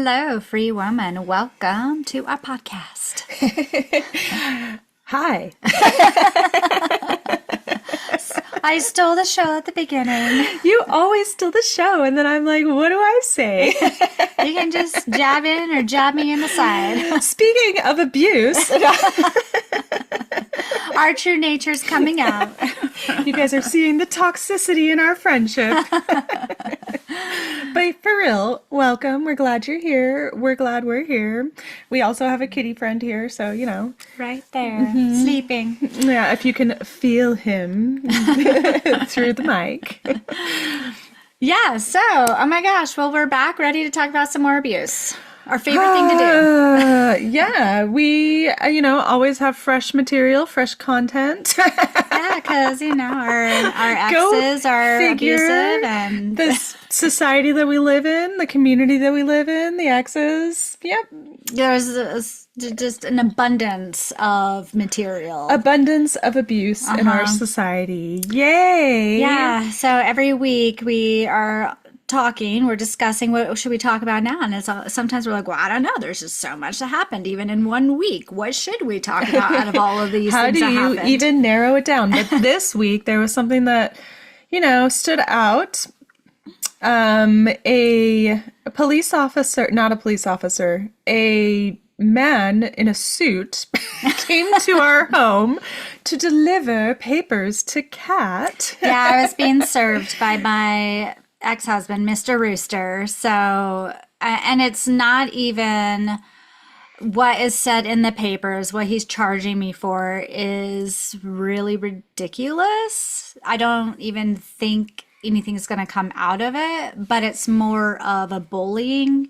Hello, free woman. Welcome to our podcast. Hi. I stole the show at the beginning. You always steal the show, and then I'm like, what do I say? You can just jab in or jab me in the side. Speaking of abuse, Our true nature's coming out. you guys are seeing the toxicity in our friendship. But for real, welcome. We're glad you're here. We're glad we're here. We also have a kitty friend here, so, you know. Right there, sleeping. Yeah, if you can feel him through the mic. Yeah, so, oh my gosh, well, we're back ready to talk about some more abuse. Our favorite thing to do. Yeah, we, always have fresh material, fresh content. Yeah, because, our exes are abusive and the society that we live in, the community that we live in, the exes. Yep. There's just an abundance of material. Abundance of abuse in our society. Yay. Yeah, so every week we are we're discussing what should we talk about now, and sometimes we're like, well, I don't know, there's just so much that happened even in one week. What should we talk about out of all of these things that happened? How do you even narrow it down? But this week there was something that stood out. A police officer, not a police officer, a man in a suit came to our home to deliver papers to Kat. Yeah, I was being served by my ex-husband, Mr. Rooster. So, and it's not even what is said in the papers. What he's charging me for is really ridiculous. I don't even think anything is going to come out of it, but it's more of a bullying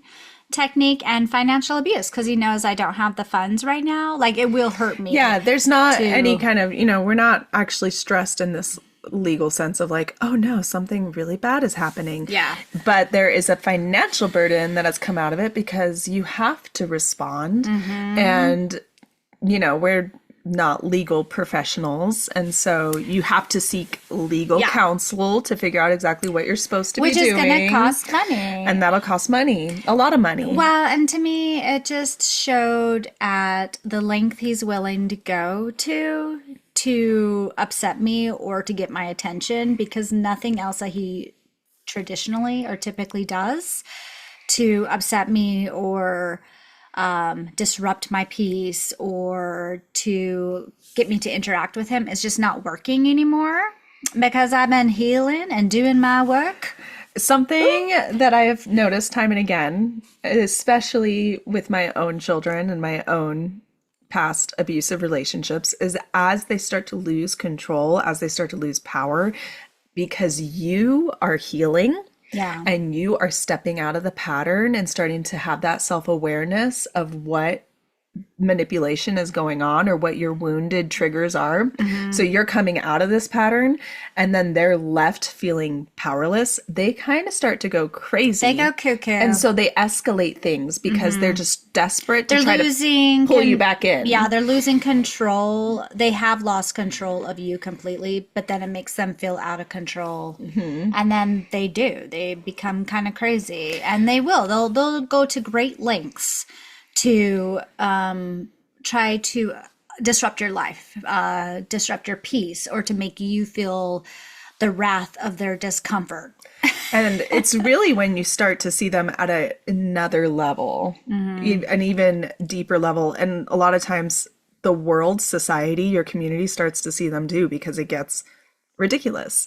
technique and financial abuse because he knows I don't have the funds right now. Like, it will hurt me. Yeah, there's not any kind of, we're not actually stressed in this legal sense of like, oh no, something really bad is happening. Yeah. But there is a financial burden that has come out of it because you have to respond. And, we're not legal professionals. And so you have to seek legal counsel to figure out exactly what you're supposed to be doing. Which is going to cost money. And that'll cost money, a lot of money. Well, and to me, it just showed at the length he's willing to go to upset me or to get my attention, because nothing else that he traditionally or typically does to upset me or disrupt my peace or to get me to interact with him is just not working anymore because I've been healing and doing my work. Something that I've noticed time and again, especially with my own children and my own past abusive relationships, is as they start to lose control, as they start to lose power, because you are healing and you are stepping out of the pattern and starting to have that self-awareness of what manipulation is going on or what your wounded triggers are. So you're coming out of this pattern and then they're left feeling powerless. They kind of start to go crazy. They go cuckoo. And so they escalate things because they're just desperate to try to pull you back in. Yeah, they're losing control. They have lost control of you completely, but then it makes them feel out of control. And then they do. They become kind of crazy. And they will. They'll go to great lengths to try to disrupt your life, disrupt your peace, or to make you feel the wrath of their discomfort. And it's really when you start to see them at another level, an even deeper level. And a lot of times the world, society, your community starts to see them too, because it gets ridiculous.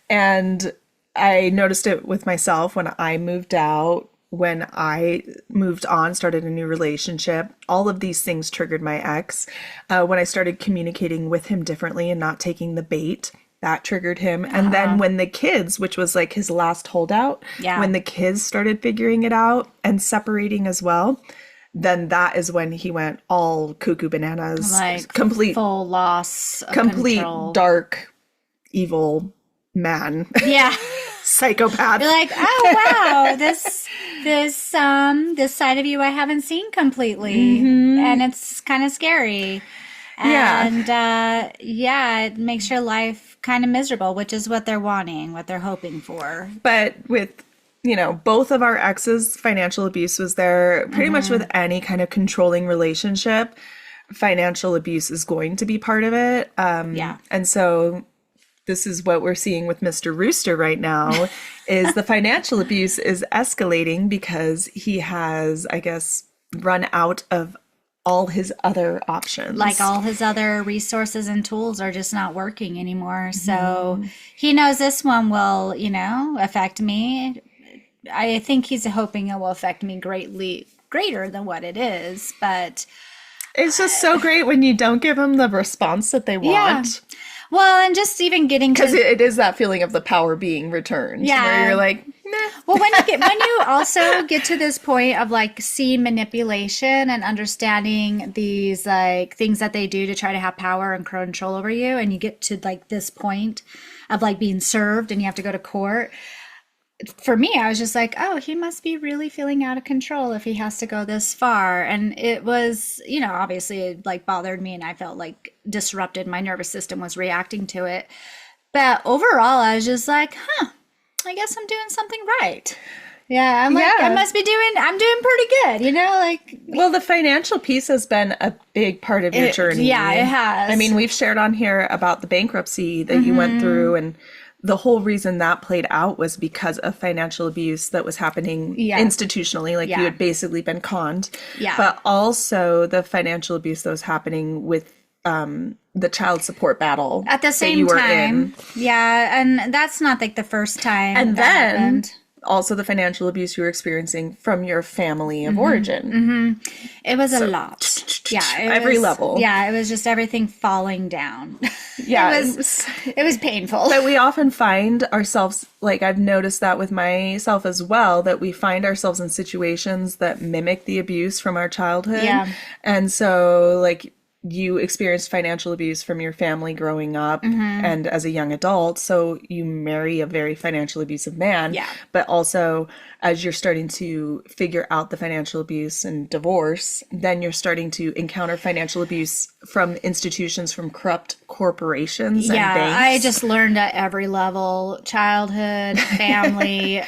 And I noticed it with myself when I moved out. When I moved on, started a new relationship, all of these things triggered my ex. When I started communicating with him differently and not taking the bait, that triggered him. And then when the kids, which was like his last holdout, when the kids started figuring it out and separating as well, then that is when he went all cuckoo bananas. Like complete full loss of complete control. Dark, evil man. Yeah. Psychopath. You're like, oh wow, this side of you I haven't seen completely, and it's kind of scary. And it makes your life kind of miserable, which is what they're wanting, what they're hoping for. But with you know, both of our exes, financial abuse was there. Pretty much with any kind of controlling relationship, financial abuse is going to be part of it. Yeah. And so this is what we're seeing with Mr. Rooster right now is the financial abuse is escalating because he has, I guess, run out of all his other options. Like all his other resources and tools are just not working anymore. So he knows this one will, you know, affect me. I think he's hoping it will affect me greater than what it is. But it's just so great when you don't give them the response that they want. Yeah. Well, and just even getting to... Because it is that feeling of the power being returned. Yeah. Where you're like, nah. Well, when you also get to this point of like seeing manipulation and understanding these like things that they do to try to have power and control over you, and you get to like this point of like being served and you have to go to court. For me, I was just like, oh, he must be really feeling out of control if he has to go this far. And it was, you know, obviously it like bothered me and I felt like disrupted. My nervous system was reacting to it. But overall, I was just like, I guess I'm doing something right. Yeah, I'm like, I'm doing pretty good, you know, like. Well, the financial piece has been a big part of your journey. Yeah, it has. I mean, we've shared on here about the bankruptcy that you went through, and the whole reason that played out was because of financial abuse that was happening institutionally. Like you had basically been conned. Yeah. But also the financial abuse that was happening with the child support battle at the same that you were time. in. Yeah. And that's not like the first time. And that then happened. Also the financial abuse you were experiencing from your family of origin. It was a lot. Yeah. Every level. Yeah. It was just everything falling down. Yeah. It was painful. But we often find ourselves, like I've noticed that with myself as well, that we find ourselves in situations that mimic the abuse from our childhood. Yeah. And so like you experienced financial abuse from your family growing up and as a young adult. So you marry a very financially abusive man. Yeah. But also as you're starting to figure out the financial abuse and divorce, then you're starting to encounter financial abuse from institutions, from corrupt corporations and banks. I just learned at every level: childhood, family,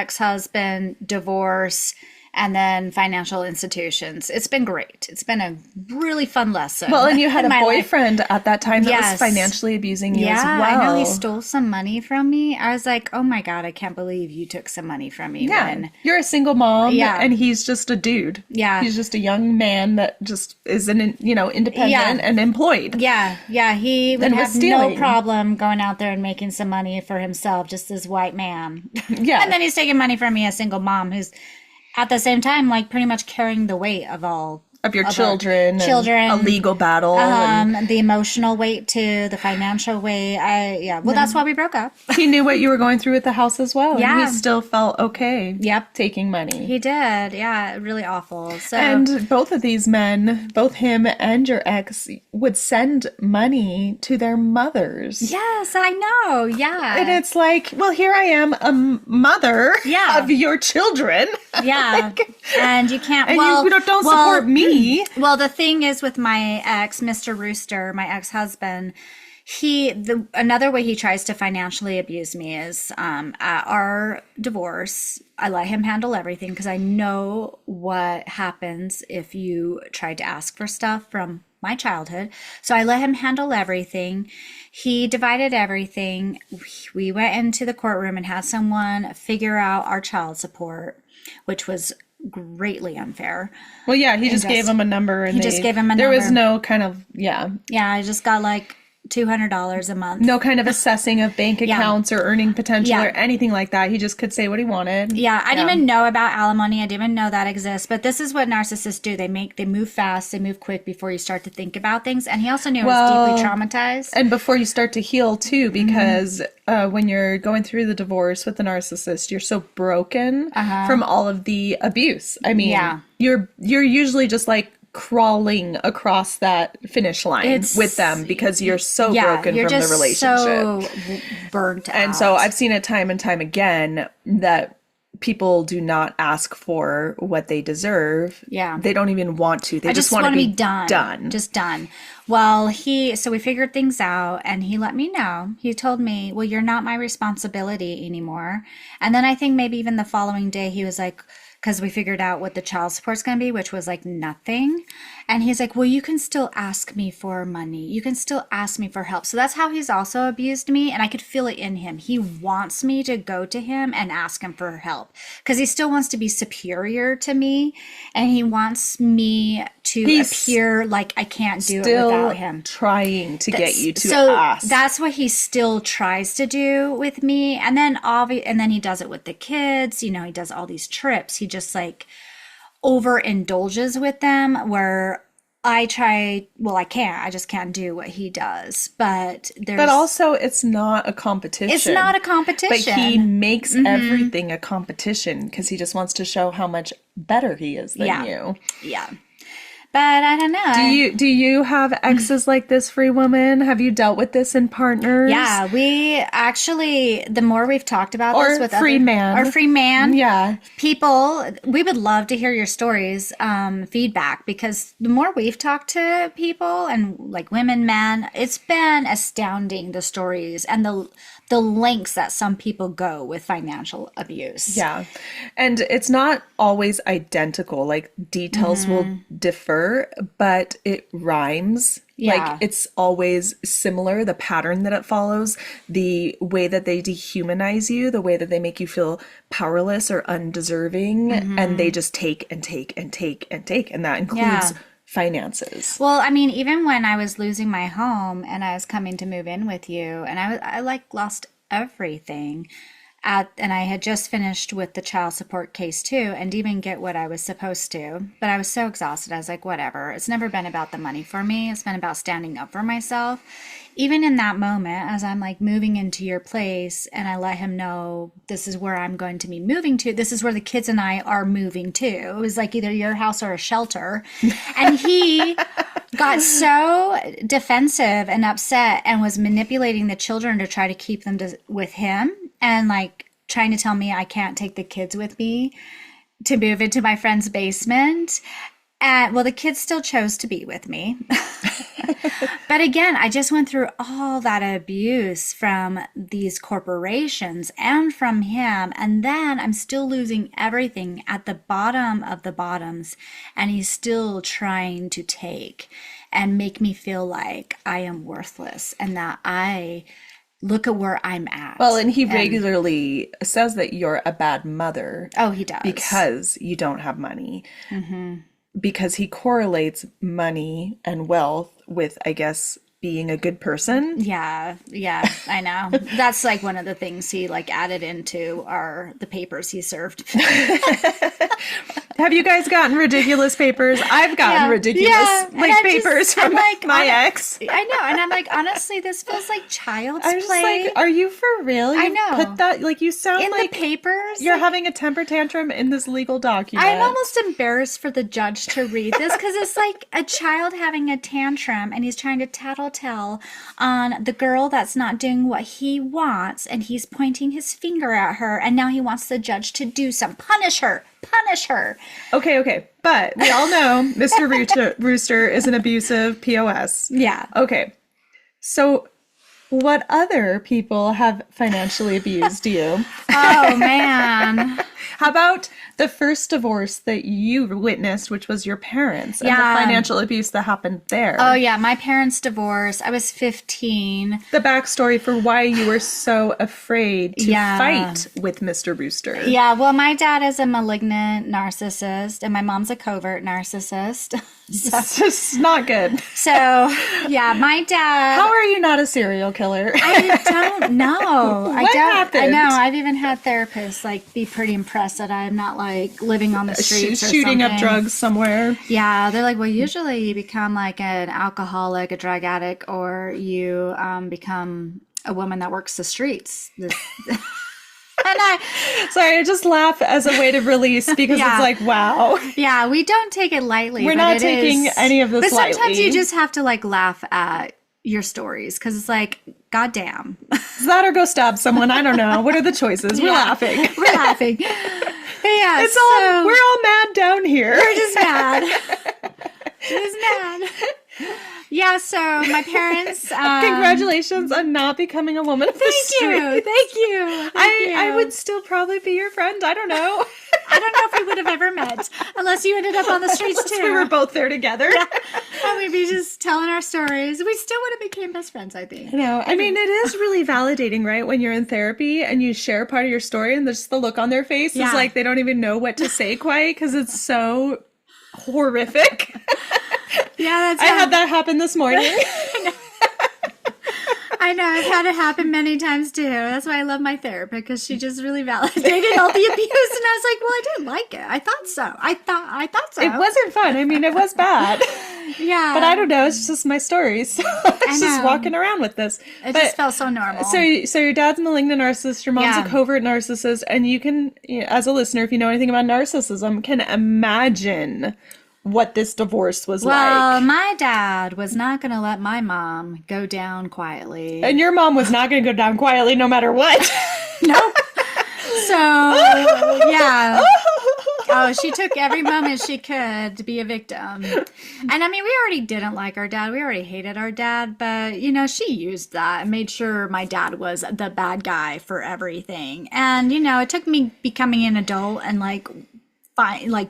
ex-husband, divorce, and then financial institutions. It's been great. It's been a really fun lesson. Well, and you had in a my boyfriend life. at that time that Yes. was financially abusing you as well. I know he stole some money from me. I was like, oh my God, I can't believe you took some money from me. Yeah. When, You're a single mom Yeah. and he's just a dude. Yeah. He's just a young man that just is independent Yeah. and employed. yeah, he would And was have no stealing. problem going out there and making some money for himself, just this white man. Yeah. And then he's taking money from me, a single mom who's at the same time, like pretty much carrying the weight of all Of your our children. children, And a legal battle. and the emotional weight too, the financial weight. Well, that's why we broke up. he knew what you were going through with the house as well. Yeah. And he still felt okay. Yep. Taking money. He did. Yeah, really awful. So And both of these men, both him and your ex, would send money to their mothers. yes, I know. Yeah. And it's like, well, here I am, a mother Yeah. of your children. Yeah. And you can't, And well, you don't support me. Well, the thing is with my ex, Mr. Rooster, my ex-husband, another way he tries to financially abuse me is at our divorce, I let him handle everything because I know what happens if you try to ask for stuff from my childhood. So I let him handle everything. He divided everything. We went into the courtroom and had someone figure out our child support, which was greatly unfair. Well, yeah, he just gave him a number. And He just gave him a There was number. no kind of, Yeah, I just got like $200 a month. no kind of assessing of bank accounts or earning potential Yeah. or anything like that. He just could say what he wanted. Yeah, I didn't even know about alimony. I didn't even know that exists. But this is what narcissists do. They move fast, they move quick before you start to think about things. And he also knew I was deeply traumatized. And before you start to heal too, because when you're going through the divorce with the narcissist, you're so broken from all of the abuse. I mean, you're usually just like crawling across that finish line with them because you're so broken you're from the just relationship. so burnt out. And so I've seen it time and time again that people do not ask for what they deserve. Yeah. They don't even want to. They I just just want to want to be be done. done. Just done. Well, so we figured things out and he let me know. He told me, well, you're not my responsibility anymore. And then I think maybe even the following day he was like, because we figured out what the child support's going to be, which was like nothing. And he's like, well, you can still ask me for money. You can still ask me for help. So that's how he's also abused me. And I could feel it in him. He wants me to go to him and ask him for help because he still wants to be superior to me. And he wants me to appear like I can't do it without him. Trying to get you to So ask. that's what he still tries to do with me. And then and then he does it with the kids. You know, he does all these trips. He just like overindulges with them where I just can't do what he does. But also it's not a competition. It's not a competition. But he makes everything a competition because he just wants to show how much better he is than you. Yeah. But I don't know. Do you have exes like this, free woman? Have you dealt with this in partners? Yeah, we actually, the more we've talked about this with free man. Or free man. Yeah. People, we would love to hear your stories, feedback, because the more we've talked to people and like women, men, it's been astounding, the stories and the lengths that some people go with financial abuse. Yeah. And it's not always identical. Like details will differ, but it rhymes. Yeah. Like it's always similar, the pattern that it follows, the way that they dehumanize you, the way that they make you feel powerless or undeserving, and they just take and take and take and take. And that includes finances. Well, I mean, even when I was losing my home and I was coming to move in with you, and I like lost everything, and I had just finished with the child support case too, and didn't get what I was supposed to. But I was so exhausted. I was like, whatever. It's never been about the money for me. It's been about standing up for myself. Even in that moment, as I'm like moving into your place, and I let him know this is where I'm going to be moving to. This is where the kids and I are moving to. It was like either your house or a shelter. And he got so defensive and upset and was manipulating the children to try to keep them with him, and like trying to tell me I can't take the kids with me to move into my friend's basement. And well, the kids still chose to be with me. But again, I just went through all that abuse from these corporations and from him. And then I'm still losing everything at the bottom of the bottoms. And he's still trying to take and make me feel like I am worthless and that look at where I'm at. Well, and he regularly says that you're a bad mother. Oh, he does. Because you don't have money. Because he correlates money and wealth with, I guess, being a good person. Yeah, I know. That's like one of the things he like added into the papers he served. Have you guys gotten ridiculous papers? I've gotten ridiculous papers from my ex. I know, and I'm like, honestly, this feels like child's I'm just play. like, are you for real? I know. Put that, like, you sound in like the papers. you're having a temper tantrum in this legal document. I'm almost embarrassed for the judge to read this because it's like a child having a tantrum and he's trying to tattletale on the girl that's not doing what he wants, and he's pointing his finger at her, and now he wants the judge to do some punish her. Okay. But we all know Mr. Rooster is an abusive POS. Yeah. Okay. So what other people have financially abused you? Oh, man. How about the first divorce that you witnessed, which was your parents, and the financial abuse that happened there? Oh, yeah. My parents divorced. I was 15. The backstory for why you were so afraid to fight with Mr. Rooster. Yeah. Well, my dad is a malignant narcissist, and my mom's a covert narcissist. It's just not good. So, yeah, my dad... How are you not a serial killer? I don't know. What happened? I know. I've even had therapists like be pretty impressed that I'm not like living on the streets or shooting something. up drugs somewhere. Yeah, they're like, well, usually you become like an alcoholic, a drug addict, or you become a woman that works the streets. And I just laugh as a way to release because it's like, wow. Yeah, we don't take it lightly. We're not taking any of this lightly. But sometimes you just have to like laugh at your stories because it's like, goddamn. Is that or go stab someone? I don't know. What are the choices? We're laughing. We're laughing. But yeah, It's all, we're all mad down here. we're just mad. Just mad. Yeah, so my parents. Congratulations on not becoming a woman of the street. Thank you. I would still probably be your friend. I don't know. I don't know if we would have ever met unless you ended up on the streets too. We were both there together. Yeah. And we'd be just telling our stories. We still would have became best friends, I think. No, I mean, it is really validating, right? When you're in therapy and you share part of your story and just the look on their face is like they don't even know what to say quite because it's so horrific. Yeah, I had that happen this morning. I know. I've had it happen many times too. That's why I love my therapist because she just really validated all the abuse. And I was like, well, I didn't like it. I thought so. I thought so. It wasn't fun. I mean, it was bad. Yeah. But I don't know. It's just my stories. So I was just walking around with this. Just felt so normal. So your dad's a malignant narcissist. Your mom's a covert narcissist. And you can, as a listener, if you know anything about narcissism, can imagine what this divorce was like. Well, my dad was not going to let my mom go down quietly. And your mom was not going to go down quietly no matter what. Nope. So, yeah. Oh, she took every moment she could to be a victim. And I mean, we already didn't like our dad. We already hated our dad. But, she used that and made sure my dad was the bad guy for everything. And, it took me becoming an adult and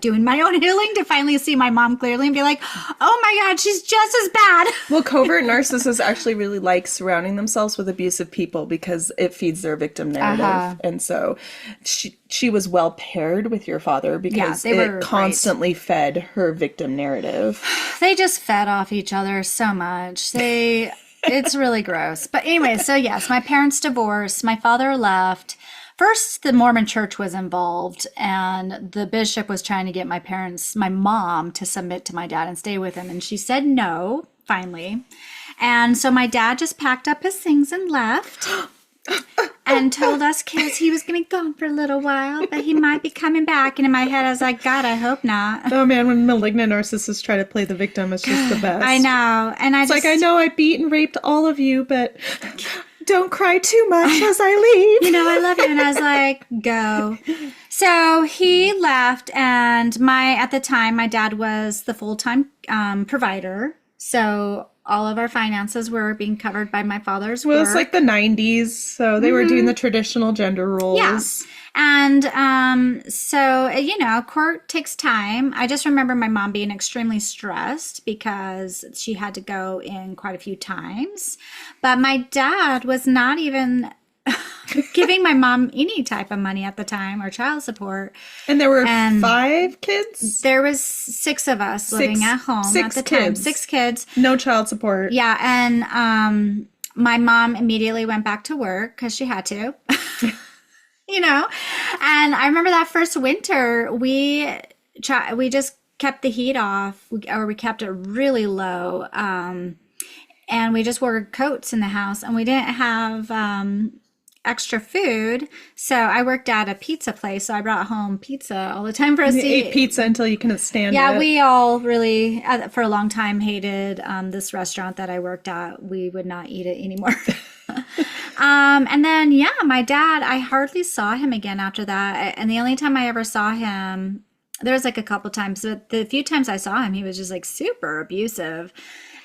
doing my own healing to finally see my mom clearly and be like, oh my God, she's just as bad. Well, covert narcissists actually really like surrounding themselves with abusive people because it feeds their victim narrative. And so she was well paired with your father because it constantly fed her victim narrative. They just fed off each other so much. It's really gross. But anyway, so yes, my parents divorced. My father left. First, the Mormon church was involved, and the bishop was trying to get my mom, to submit to my dad and stay with him. And she said no, finally. And so my dad just packed up his things and left and told us kids he was going to be gone for a little while, but he might be coming back. And in my head, I was like, God, I hope not. Oh, man, when malignant narcissists try to play the victim, it's just the best. I know. And it's like, I know I beat and raped all of you, but don't cry too much as I leave. I love you. And I was like, go. So he left, and at the time, my dad was the full-time provider. So all of our finances were being covered by my father's work. Well, it's like the 90s, so they were doing the traditional gender roles. Yes. And so, court takes time. I just remember my mom being extremely stressed because she had to go in quite a few times. But my dad was not even giving my mom any type of money at the time or child support. And there were 5 kids? There was 6 of us living at home at the time. 6 kids. No child support. Yeah, and my mom immediately went back to work because she had to. And I remember that first winter, we just kept the heat off, or we kept it really low. And we just wore coats in the house, and we didn't have extra food. So I worked at a pizza place, so I brought home pizza all the time for us to eat. Ate pizza until you couldn't stand it. Yeah, we all really, for a long time, hated this restaurant that I worked at. We would not eat it anymore. And then, my dad, I hardly saw him again after that. And the only time I ever saw him, there was like a couple times, but the few times I saw him, he was just like super abusive.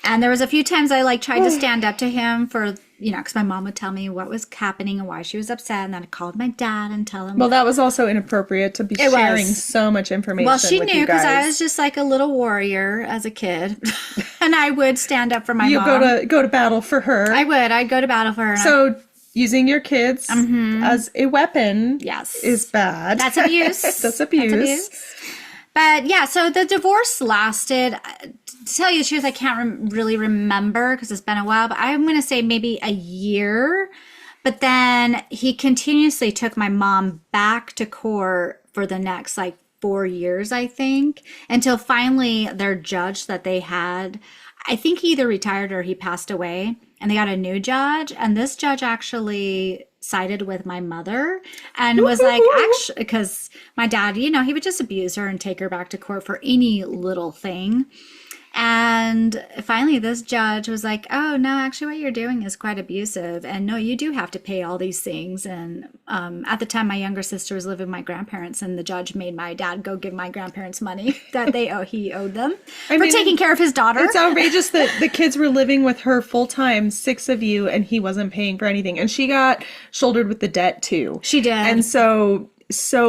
And there was a few times I tried to stand up to him for, because my mom would tell me what was happening and why she was upset. And then I called my dad and tell him. Well, that was also inappropriate to be sharing so much information. Well, she knew because I was just like a little warrior as a kid. And I would stand up for my mom. You go to battle for her. I would. I'd go to battle for her. So using your kids as a weapon is bad. That's abuse. That's abuse. But yeah, so the divorce lasted, to tell you the truth, I can't really remember because it's been a while, but I'm going to say maybe a year. But then he continuously took my mom back to court for the next 4 years, I think, until finally their judge that they had, I think he either retired or he passed away, and they got a new judge. And this judge actually sided with my mother and was like, actually, because my dad, he would just abuse her and take her back to court for any little thing. And finally, this judge was like, oh, no, actually, what you're doing is quite abusive. And no, you do have to pay all these things. And at the time, my younger sister was living with my grandparents, and the judge made my dad go give my grandparents money that he owed them for taking care of his daughter. It's outrageous that the kids were living with her full time, 6 of you, and he wasn't paying for anything. And she got shouldered with the debt too. She did. And so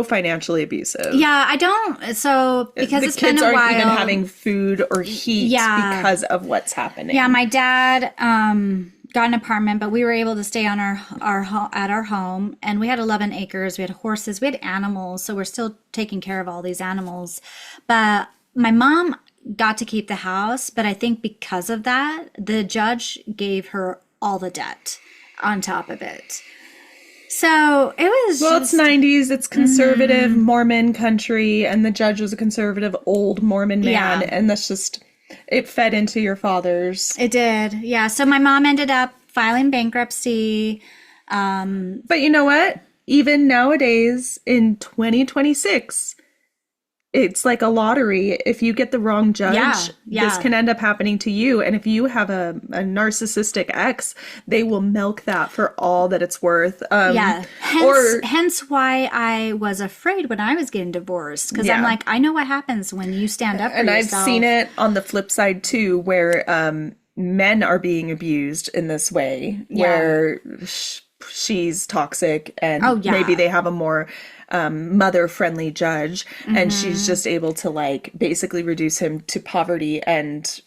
financially abusive. Yeah, I don't. So because it's been a while, the kids aren't even having food or heat because of what's happening. Yeah, my dad got an apartment, but we were able to stay on at our home, and we had 11 acres. We had horses, we had animals, so we're still taking care of all these animals. But my mom got to keep the house, but I think because of that, the gave her all the debt on top of it. So it was it's 90s, it's conservative Mormon country, and the judge was a conservative old Mormon man, and that's just, it fed into your father's. It did, yeah. So my mom ended up filing bankruptcy. But you know what? Even nowadays, in 2026, it's like a lottery. If you get the wrong judge, this can end up happening to you. And if you have a narcissistic ex, they will milk that for all that it's worth. Hence why I was afraid when I was getting divorced. Because I'm like, I know what happens when you stand up for yourself. And I've seen it on the flip side too, where men are being abused in this way, where she's toxic and maybe they have a more mother-friendly judge, and she's just able to like basically reduce him to poverty and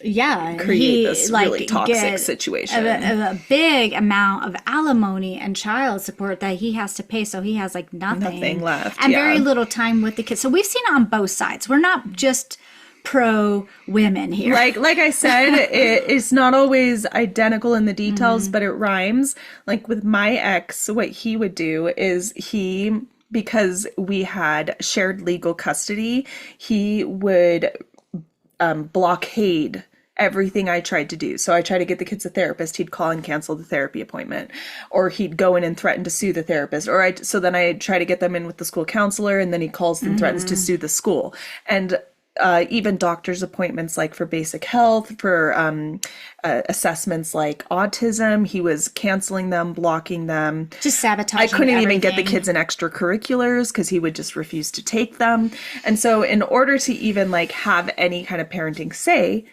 create this really toxic situation. A big amount of alimony and child support that he has to pay, so he has like nothing left, and very little time with the kids. So we've seen it on both sides. We're not just pro women here. Like I said, it's not always identical in the details, but it rhymes. Like with my ex, what he would do is because we had shared legal custody, he would blockade everything I tried to do. So I tried to get the kids a therapist, he'd call and cancel the therapy appointment, or he'd go in and threaten to sue the therapist, so then I try to get them in with the school counselor, and then he calls and threatens to sue the school. And even doctor's appointments, like for basic health, for assessments like autism, he was canceling them, blocking them. Just sabotaging I couldn't everything. even get the kids in extracurriculars because he would just refuse to take them. And so in order to even like have any kind of parenting say,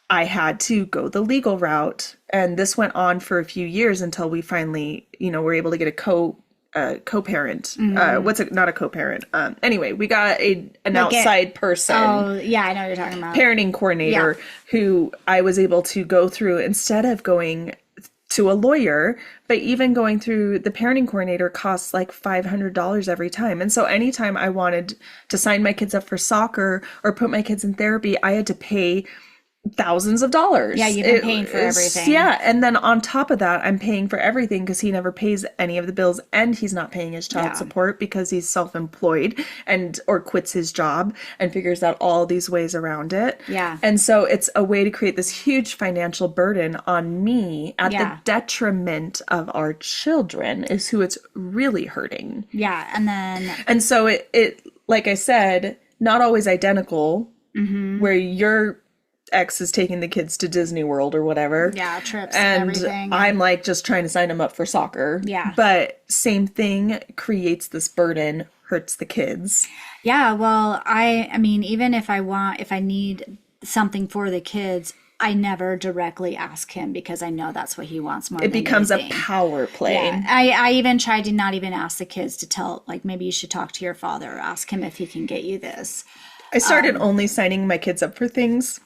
I had to go the legal route. And this went on for a few years until we finally, were able to get a co-parent. Not a co-parent. Anyway, we got an outside person. Oh, yeah, I know what you're talking about. Parenting coordinator who I was able to go through instead of going to a lawyer, but even going through the parenting coordinator costs like $500 every time. And so anytime I wanted to sign my kids up for soccer or put my kids in therapy, I had to pay thousands of dollars. Yeah, you've been paying for everything. Yeah, and then on top of that, I'm paying for everything because he never pays any of the bills, and he's not paying his child support because he's self-employed or quits his job and figures out all these ways around it. Yeah. And so it's a way to create this huge financial burden on me at the detriment of our children is who it's really hurting. Yeah, and so it like I said, not always identical, where you're ex is taking the kids to Disney World or whatever. Yeah, trips and everything. I'm like just trying to sign them up for soccer. Yeah. But same thing creates this burden, hurts the kids. Yeah, well, I mean, even if I need something for the kids, I never directly ask him because I know that's what he wants more than anything. It becomes a power play. Yeah. I even tried to not even ask the kids to tell, like, maybe you should talk to your father or ask him if he can get you this. I started only signing my kids up for things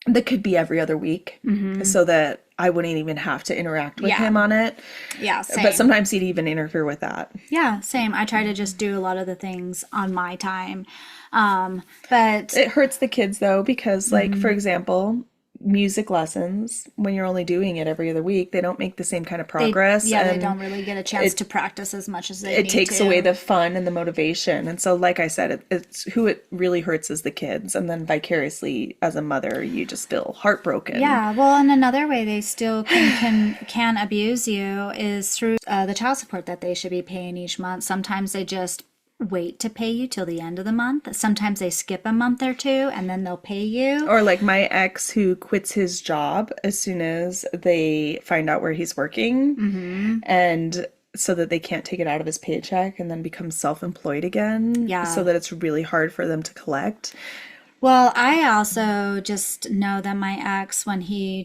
that could be every other week, so that I wouldn't even have to interact with him on it. Yeah, same. But sometimes he'd even interfere with that. Yeah, same. I try to just do a lot of the things on my time. But it hurts the kids though, because like, for example, music lessons, when you're only doing it every other week, they don't make the same kind of progress. They don't really get a chance to practice as much as they need to. It takes away the fun and the motivation. And so, like I said, it's who it really hurts is the kids. And then vicariously, as a mother, you just feel heartbroken. Yeah. Well, and another way they still can abuse you is through the child support that they should be paying each month. Sometimes they just wait to pay you till the end of the month. Sometimes they skip a month or two and then they'll pay you. Or like my ex who quits his job as soon as they find out where he's working, and so that they can't take it out of his paycheck, and then becomes self-employed again, Yeah. so that it's really hard for them to collect. Well, I also just know that my ex, when he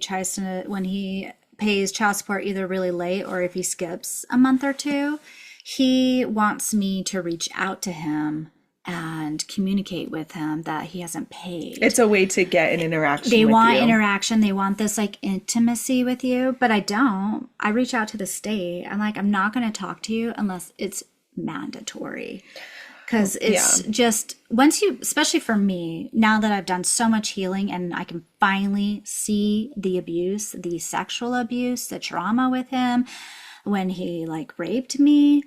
pays child support either really late or if he skips a month or two, he wants me to reach out to him and communicate with him that he hasn't paid. It's a way to get an interaction They with want you. interaction. They want this like intimacy with you, but I don't. I reach out to the state. I'm like, I'm not going to talk to you unless it's mandatory. Because it's just, once you, especially for me, now that I've done so much healing and I can finally see the abuse, the sexual abuse, the trauma with him, when he like raped me,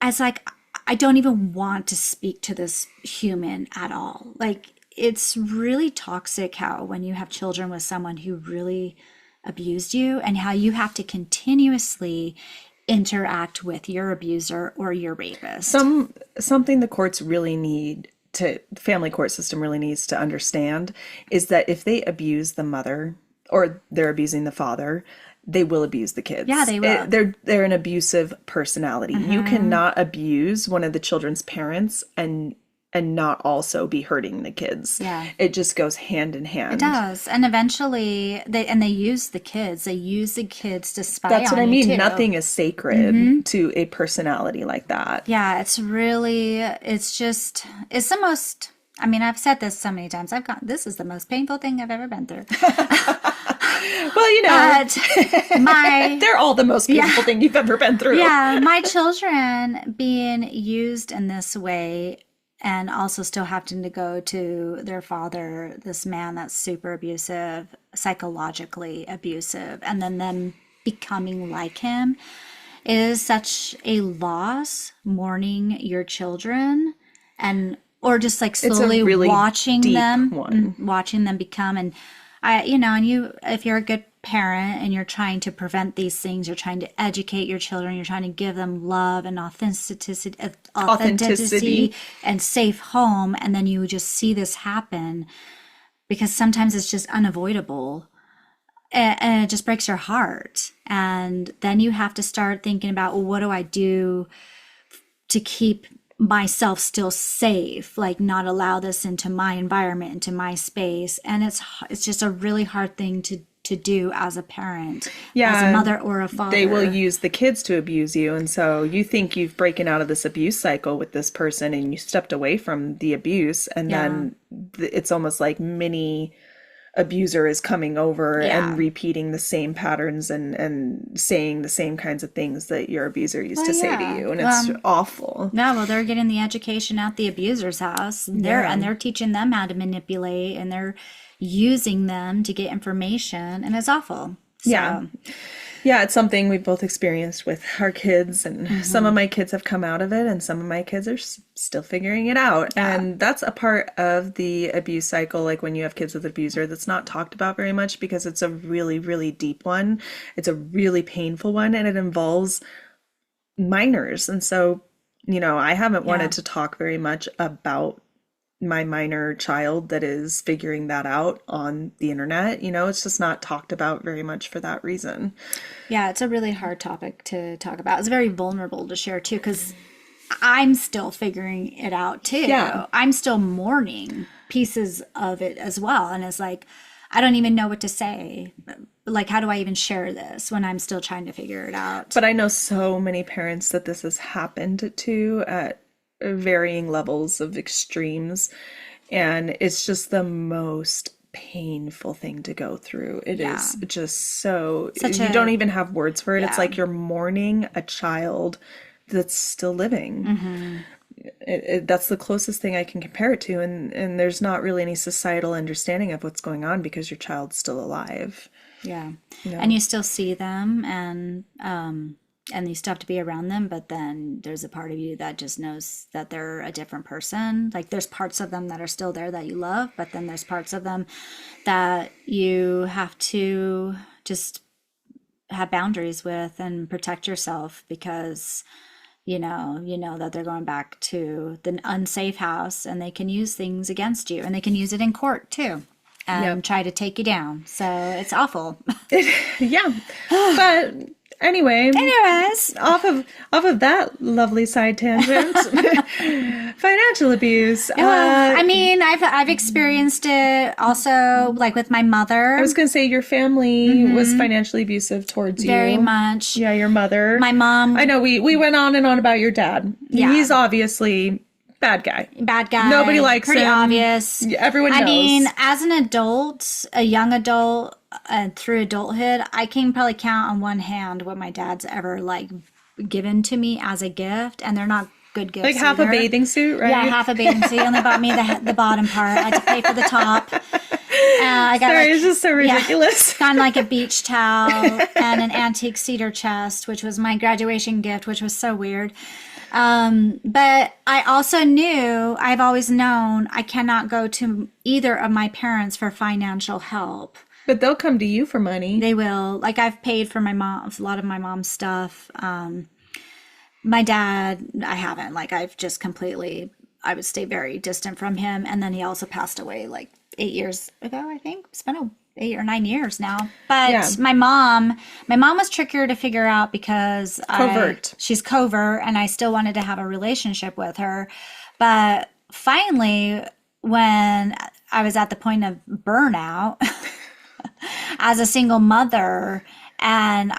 I was like, I don't even want to speak to this human at all. Like, it's really toxic how when you have children with someone who really abused you, and how you have to continuously interact with your abuser or your rapist. Something the courts really need to, family court system really needs to understand, is that if they abuse the mother or they're abusing the father, they will abuse the kids. Yeah, they will. They're an abusive personality. You cannot abuse one of the children's parents and not also be hurting the kids. Yeah. It just goes hand in hand. It does. And eventually they use the kids. They use the kids to spy That's on what I you, mean. too. Nothing is sacred to a personality like that. Yeah, it's the most, I mean, I've said this so many times. This is the most painful thing I've ever been through. Well, you know, But they're all the most beautiful thing you've ever been through. yeah, my children being used in this way, and also still having to go to their father, this man that's super abusive, psychologically abusive, and then them becoming like him, is such a loss. Mourning your children, or just like slowly really watching deep them one. watching them become. And if you're a good parent and you're trying to prevent these things, you're trying to educate your children, you're trying to give them love and authenticity and safe home, and then you just see this happen, because sometimes it's just unavoidable, and it just breaks your heart. And then you have to start thinking about, well, what do I do to keep myself still safe, like not allow this into my environment, into my space. And it's just a really hard thing to do as a parent, as a mother or a father. They will use the kids to abuse you. And so you think you've broken out of this abuse cycle with this person and you stepped away from the abuse, and then it's almost like mini abuser is coming over and repeating the same patterns and saying the same kinds of things that your abuser used to say to you. And it's awful. No, well, they're getting the education at the abuser's house. And they're teaching them how to manipulate, and they're using them to get information, and it's awful. So. Yeah, it's something we've both experienced with our kids, and some of my kids have come out of it, and some of my kids are still figuring it out. Yeah. And that's a part of the abuse cycle, like when you have kids with an abuser, that's not talked about very much, because it's a really, really deep one. It's a really painful one, and it involves minors. And so, I haven't wanted to talk very much about my minor child that is figuring that out on the internet. It's just not talked about very much for that reason. Yeah, it's a really hard topic to talk about. It's very vulnerable to share too, because I'm still figuring it out too. Yeah. I'm still mourning pieces of it as well. And it's like, I don't even know what to say. Like, how do I even share this when I'm still trying to figure it out? But I know so many parents that this has happened to at varying levels of extremes, and it's just the most painful thing to go through. It is just so, you don't even have words for it. It's like you're mourning a child that's still living. That's the closest thing I can compare it to, and there's not really any societal understanding of what's going on because your child's still alive. And you still see them, and you still have to be around them, but then there's a part of you that just knows that they're a different person. Like, there's parts of them that are still there that you love, but then there's parts of them that you have to just have boundaries with and protect yourself, because you know that they're going back to the unsafe house and they can use things against you and they can use it in court too and try to take you down. So it's awful. Yeah. But anyway, Anyways, off of that lovely side tangent, financial abuse. I mean, I've experienced it also, like with my mother. I was going to say your family was financially abusive towards you. Very much. Yeah, your mother. My mom. I know we went on and on about your dad. Yeah. He's obviously bad guy. Bad guy. Nobody likes pretty him. obvious. Everyone knows. I mean, as an adult, a young adult, through adulthood, I can probably count on one hand what my dad's ever like given to me as a gift, and they're not good gifts. Like half a bathing suit, right? Yeah, half a bathing suit. He only bought me the bottom part. I had to pay for the top. I got Sorry, it's just so ridiculous. Yeah, gotten like a beach towel and an antique cedar chest, which was my graduation gift, which was so weird. But I also knew, I've always known, I cannot go to either of my parents for financial help. But they'll come to you for money. They will. Like, I've paid for my mom, a lot of my mom's stuff. My dad, I haven't. Like, I've just completely, I would stay very distant from him. And then he also passed away like 8 years ago, I think. It's been 8 or 9 years now. But my mom was trickier to figure out because she's covert, and I still wanted to have a relationship with her. But finally, when I was at the point of burnout as a single mother, and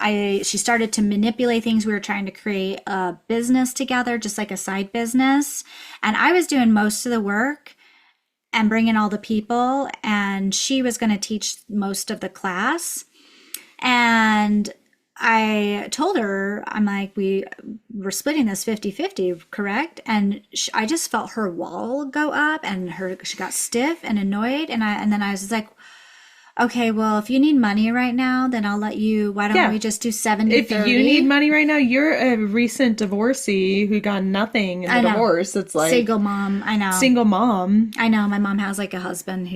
she started to manipulate things. We were trying to create a business together, just like a side business. And I was doing most of the work and bringing all the people, and she was going to teach most of the class. And I told her, I'm like, we're splitting this 50-50, correct? And I just felt her wall go up, and she got stiff and annoyed. And then I was just like, okay, well, if you need money right now, then I'll let you. Why don't we just do 70-30? If you need money right now, you're a recent divorcee who got nothing in the divorce. It's like single mom. I know. Single mom. I know. My mom has like a husband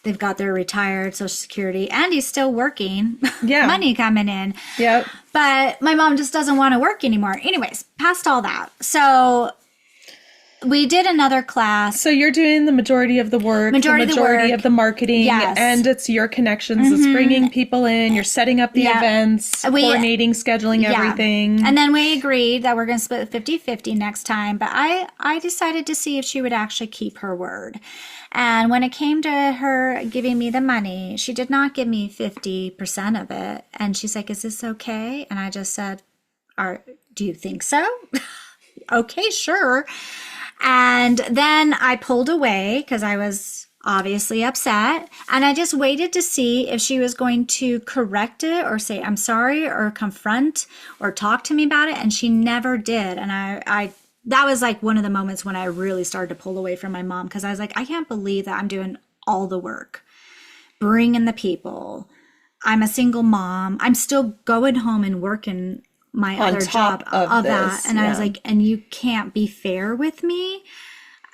they've got their retired Social Security, and he's still working. Yeah. Money coming in. Yep. But my mom just doesn't want to work anymore. Anyways, past all that. So we did another class. So you're doing the majority of the work, majority of the marketing, and it's your connections. It's bringing people in. You're setting up the events, coordinating, scheduling everything. And then we agreed that we're going to split 50-50 next time. But I decided to see if she would actually keep her word. And when it came to her giving me the money, she did not give me 50% of it. And she's like, is this okay? And I just said, do you think so? Okay, sure. And then I pulled away because I was obviously upset. And I just waited to see if she was going to correct it or say, I'm sorry, or confront or talk to me about it. And she never did. And that was like one of the moments when I really started to pull away from my mom, because I was like, I can't believe that I'm doing all the work, bringing the people. I'm a single mom. I'm still going home and working my other job of that. And I was like, and you can't be fair with me.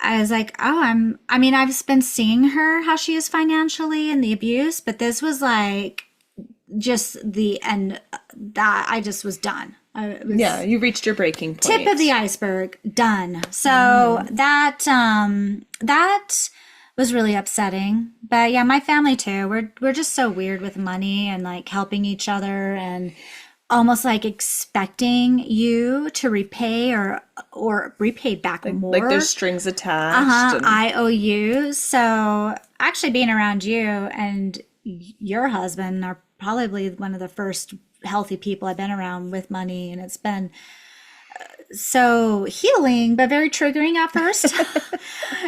I was like, I've been seeing her, how she is financially and the abuse, but this was like just the end that I just was done. You reached your breaking point. Tip of the iceberg, done. So that was really upsetting. But yeah, my family too. We're just so weird with money and like helping each other and almost like expecting you to repay or repay back more. Like there's strings attached. I owe you. So actually being around you and your husband are probably one of the first healthy people I've been around with money. And it's been so healing, but very triggering at first.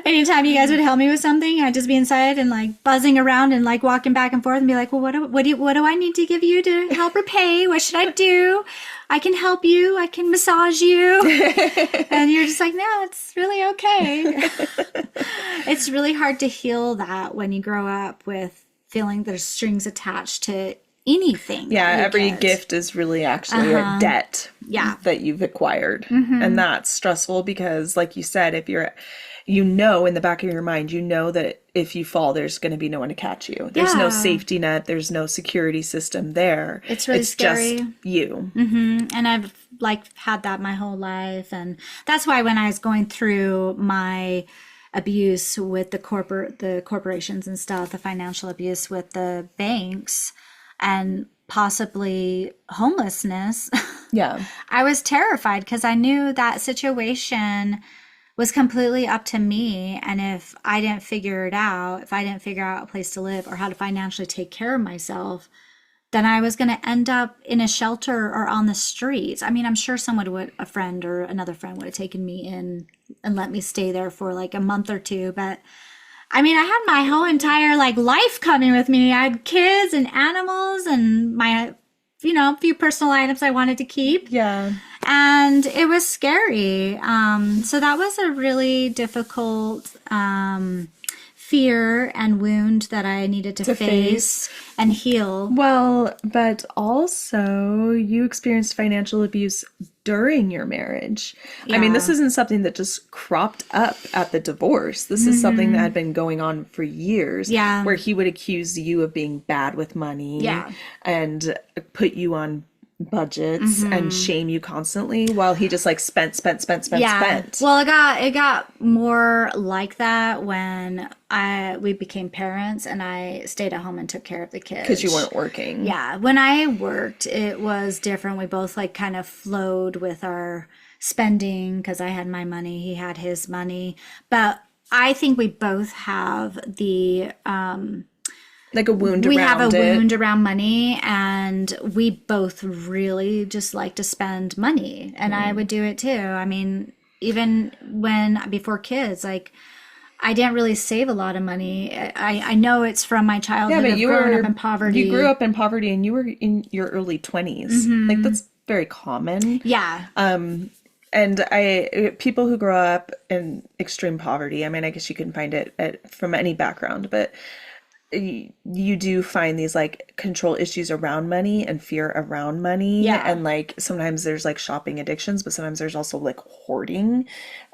Anytime you guys would help me with something, I'd just be inside and like buzzing around and like walking back and forth and be like, well, what do I need to give you to help repay? What should I do? I can help you. I can massage you. And you're just like, no, it's really okay. It's really hard to heal that when you grow up with feeling there's strings attached to anything Yeah, that you every get. gift is really actually a debt Yeah. that you've acquired. And that's stressful because, like you said, if you're, in the back of your mind, that if you fall, there's going to be no one to catch you. There's no Yeah. safety net. There's no security system there. It's really scary. Just you. And I've like had that my whole life. And that's why when I was going through my abuse with the corporations and stuff, the financial abuse with the banks and possibly homelessness, Yeah. I was terrified because I knew that situation was completely up to me. And if I didn't figure it out, if I didn't figure out a place to live or how to financially take care of myself, then I was going to end up in a shelter or on the streets. I mean, I'm sure a friend or another friend would have taken me in and let me stay there for like a month or two. But I mean, I had my whole entire like life coming with me. I had kids and animals and my, a few personal items I wanted to keep. Yeah. And it was scary. So that was a really difficult fear and wound that I needed to face and heal. Well, but also you experienced financial abuse during your marriage. I mean, this isn't something that just cropped up at the divorce. This is something that had been going on for years. Yeah. Where he would accuse you of being bad with money. Yeah. And put you on budgets and shame you constantly while he just like spent. Well, it got more like that when we became parents and I stayed at home and took care of the kids. Because you weren't working. Yeah. When I worked, it was different. We both like kind of flowed with our spending because I had my money, he had his money. But I think we both have the like a wound we around have a it. wound around money, and we both really just like to spend money, and I would do it too. I mean, even before kids, like I didn't really save a lot of money. I know it's from my childhood of growing up in poverty. You grew up in poverty and you were in your early 20s. Like that's very common. Yeah. And people who grow up in extreme poverty, I mean, I guess you can find it from any background, but you do find these like control issues around money and fear around money. Yeah. And like sometimes there's like shopping addictions, but sometimes there's also like hoarding,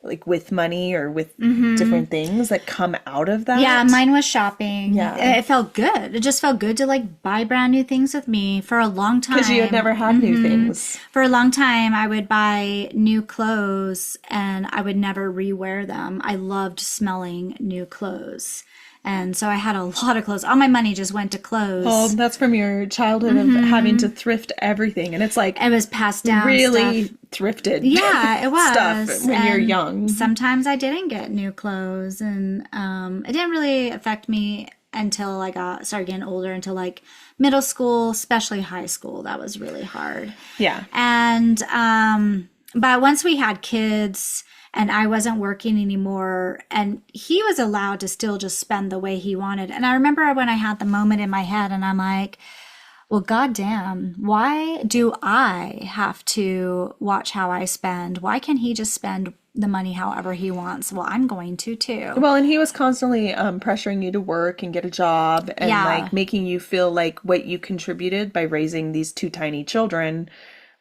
like with money or with different things that come out of that. Yeah, mine was shopping. Yeah. It felt good. It just felt good to like buy brand new things with me for a long time. Because you had never had new things. For a long time, I would buy new clothes and I would never rewear them. I loved smelling new clothes. And so I had a lot of clothes. All my money just went to clothes. Oh, that's from your childhood of having to thrift everything. And it's like It was passed down really stuff. thrifted Yeah, it was. stuff when you're And young. Sometimes I didn't get new clothes, and it didn't really affect me until I started getting older, until like middle school, especially high school. That was really hard. Yeah. And but once we had kids and I wasn't working anymore, and he was allowed to still just spend the way he wanted. And I remember when I had the moment in my head and I'm like, well, goddamn, why do I have to watch how I spend? Why can't he just spend the money however he wants? Well, I'm going to too. Well, and he was constantly pressuring you to work and get a job and like making you feel like what you contributed by raising these two tiny children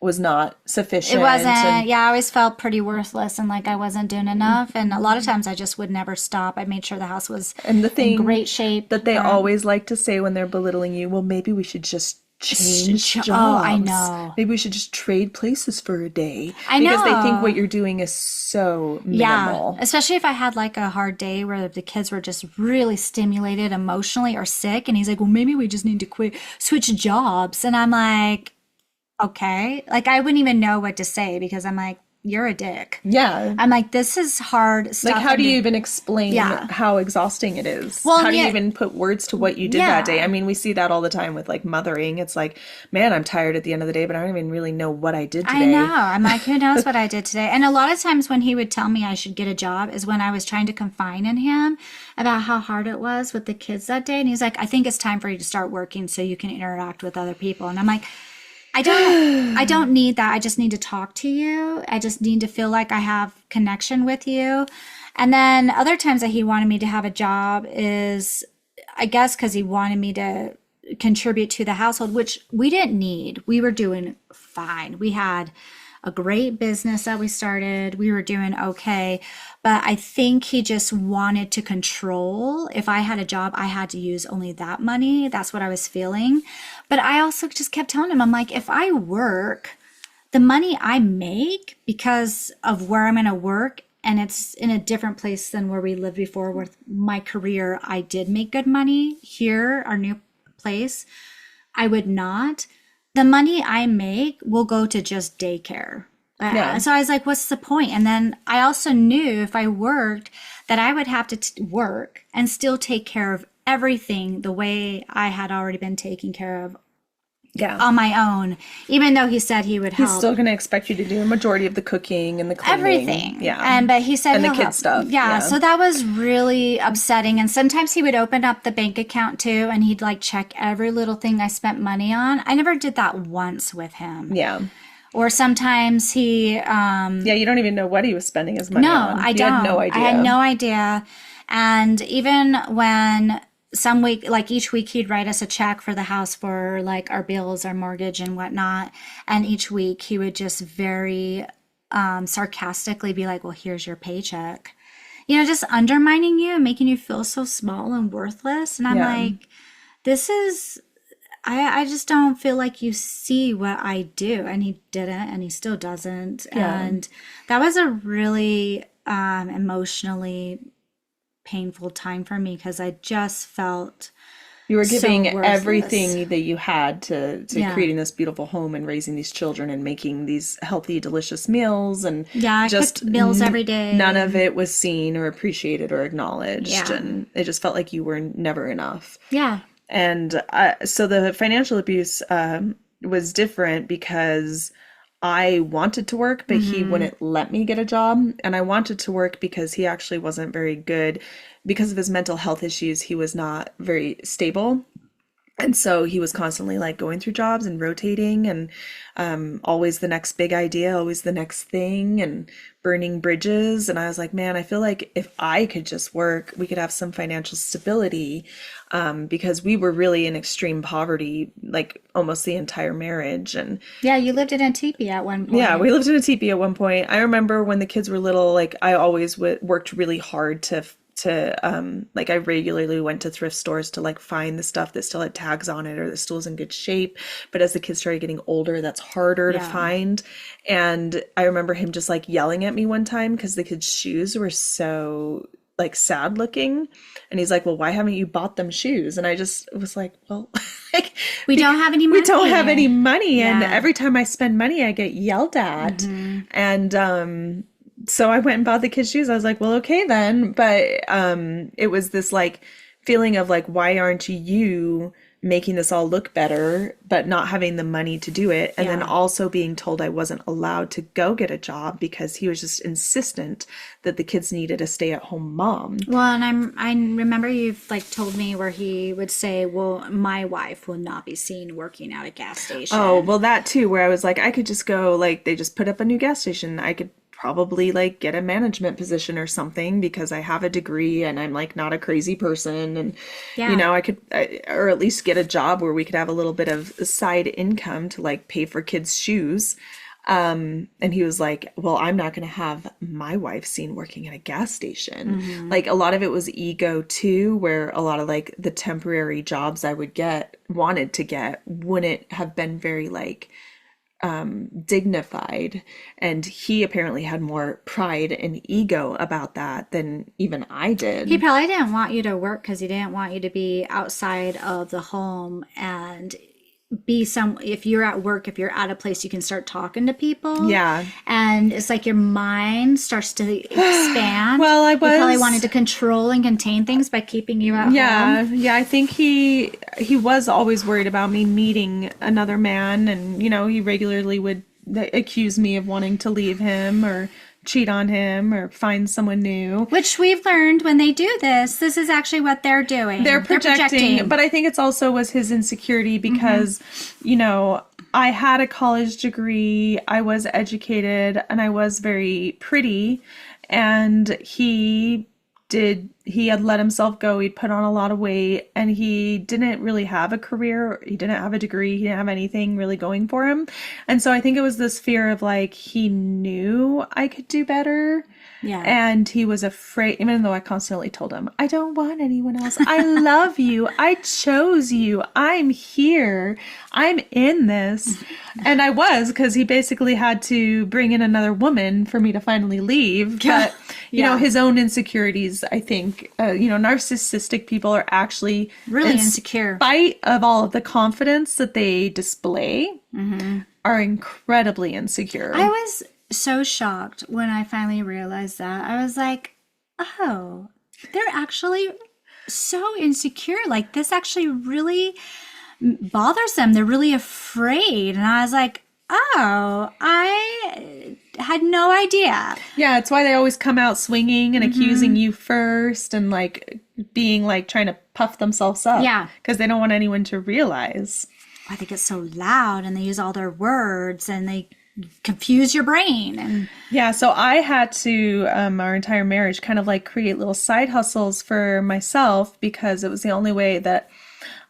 was not sufficient. It wasn't. I always felt pretty worthless and like I wasn't doing enough. And a lot of times I just would never stop. I made sure the house was and the thing in great shape. that they always like to say when they're belittling you, well, maybe we should just change jobs. Oh, I know. Maybe we should just trade places for a day. I know. Because they think what you're doing is so minimal. Yeah, especially if I had like a hard day where the kids were just really stimulated emotionally or sick. And he's like, well, maybe we just need to switch jobs. And I'm like, okay. Like I wouldn't even know what to say because I'm like, you're a dick. Yeah. I'm like, this is hard stuff. Like, how do you even explain how exhausting it is? Well, how do you even put words to what you did that day? I mean, we see that all the time with like mothering. It's like, man, I'm tired at the end of the day, but I don't even really know what I did today. I know. I'm like, who knows what I did today? And a lot of times when he would tell me I should get a job is when I was trying to confide in him about how hard it was with the kids that day. And he's like, I think it's time for you to start working so you can interact with other people. And I'm like, I don't need that. I just need to talk to you. I just need to feel like I have connection with you. And then other times that he wanted me to have a job is, I guess, because he wanted me to contribute to the household, which we didn't need. We were doing fine. We had a great business that we started. We were doing okay. But I think he just wanted to control. If I had a job, I had to use only that money. That's what I was feeling. But I also just kept telling him, I'm like, if I work, the money I make because of where I'm going to work, and it's in a different place than where we lived before with my career, I did make good money. Here, our new place, I would not. The money I make will go to just daycare. Yeah. So I was like, what's the point? And then I also knew if I worked that I would have to work and still take care of everything the way I had already been taking care of on my own, even though he said he would help. He's still going to expect you to do a majority of the cooking and the cleaning. Everything. Yeah. But he said and the he'll kid help. stuff. Yeah. So that was really upsetting. And sometimes he would open up the bank account too, and he'd like check every little thing I spent money on. I never did that once with him. Yeah. Or sometimes he... yeah, you don't even know what he was spending his money on. No, I don't. Had no idea. I had no idea. And even when some week, like each week, he'd write us a check for the house for like our bills, our mortgage and whatnot. And each week he would just very sarcastically be like, well, here's your paycheck. You know, just undermining you and making you feel so small and worthless. And I'm like, this is... I just don't feel like you see what I do. And he didn't, and he still doesn't. Yeah. And that was a really emotionally painful time for me because I just felt you were giving so worthless. everything that you had to creating this beautiful home and raising these children and making these healthy, delicious meals. And I just cooked meals every day. None of it was seen or appreciated or acknowledged. Yeah. And it just felt like you were never enough. Yeah. And so the financial abuse was different because I wanted to work, but he wouldn't let me get a job. And I wanted to work because he actually wasn't very good. Because of his mental health issues, he was not very stable. And so he was constantly like going through jobs and rotating and always the next big idea, always the next thing and burning bridges. And I was like, man, I feel like if I could just work, we could have some financial stability because we were really in extreme poverty, like almost the entire marriage. And yeah, you lived in a teepee at one point. yeah, we lived in a teepee at one point. I remember when the kids were little, like I always worked really hard to like I regularly went to thrift stores to like find the stuff that still had tags on it or that still was in good shape. But as the kids started getting older, that's harder to find. And I remember him just like yelling at me one time because the kids' shoes were so like sad looking. And he's like, well, why haven't you bought them shoes? And I just was like, well, like, we don't have any money. We don't have any money. And every time I spend money, I get yelled at. And, so I went and bought the kids' shoes. I was like, well, okay then. But it was this like feeling of like, why aren't you making this all look better, but not having the money to do it? And then also being told I wasn't allowed to go get a job because he was just insistent that the kids needed a stay-at-home mom. Well, and I remember you've like told me where he would say, well, my wife will not be seen working at a gas station. Oh, well, that too, where I was like, I could just go, like, they just put up a new gas station. I could probably like get a management position or something because I have a degree and I'm like not a crazy person. And, you know, I could, or at least get a job where we could have a little bit of side income to like pay for kids' shoes. And he was like, well, I'm not going to have my wife seen working at a gas station. Like a lot of it was ego too, where a lot of like the temporary jobs I wanted to get wouldn't have been very like, dignified, and he apparently had more pride and ego about that than even I did. He probably didn't want you to work because he didn't want you to be outside of the home and be if you're at work, if you're at a place, you can start talking to people. Yeah. And it's like your mind starts to expand. Well, he probably wanted to control and contain things by keeping you at home. Yeah. I think he was always worried about me meeting another man, and you know, he regularly would accuse me of wanting to leave him or cheat on him or find someone new. Which we've learned when they do this is actually what they're doing. They're projecting. But I think it's also was his insecurity because, you know, I had a college degree, I was educated, and I was very pretty. And he he had let himself go. He'd put on a lot of weight, and he didn't really have a career. He didn't have a degree. He didn't have anything really going for him. And so I think it was this fear of like, he knew I could do better. Yeah. And he was afraid, even though I constantly told him, I don't want anyone else. I love you. I chose you. I'm here. I'm in this. And I was, because he basically had to bring in another woman for me to finally leave. But, you know, his own insecurities, I think, narcissistic people are actually really insecure. In spite of all of the confidence that they display, are incredibly insecure. I was so shocked when I finally realized that. I was like, oh, they're actually so insecure. Like, this actually really bothers them. They're really afraid. And I was like, oh, I had no idea. Yeah, it's why they always come out swinging and accusing you first, and like being like trying to puff themselves up. Yeah. Because they don't want anyone to realize. I think it's so loud, and they use all their words, and they confuse your brain. And yeah, so I had to our entire marriage kind of like create little side hustles for myself, because it was the only way that